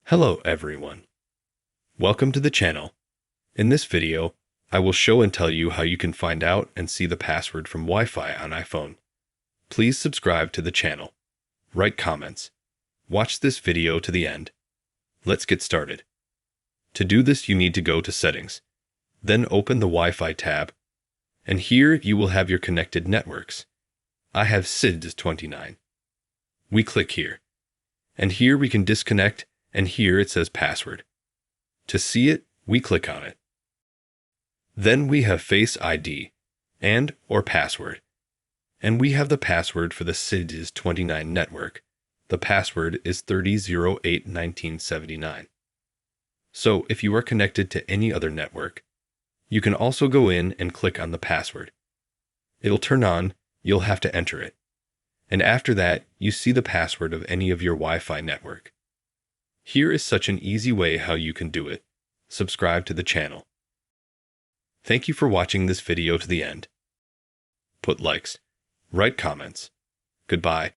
Hello everyone. Welcome to the channel. In this video, I will show and tell you how you can find out and see the password from Wi-Fi on iPhone. Please subscribe to the channel. Write comments. Watch this video to the end. Let's get started. To do this, you need to go to Settings. Then open the Wi-Fi tab. And here you will have your connected networks. I have SID29. We click here. And here we can disconnect, and here it says password. To see it, we click on it. Then we have Face ID and or password. And we have the password for the SID29 network. The password is 30081979. So if you are connected to any other network, you can also go in and click on the password. It'll turn on, you'll have to enter it. And after that, you see the password of any of your Wi-Fi network. Here is such an easy way how you can do it. Subscribe to the channel. Thank you for watching this video to the end. Put likes. Write comments. Goodbye.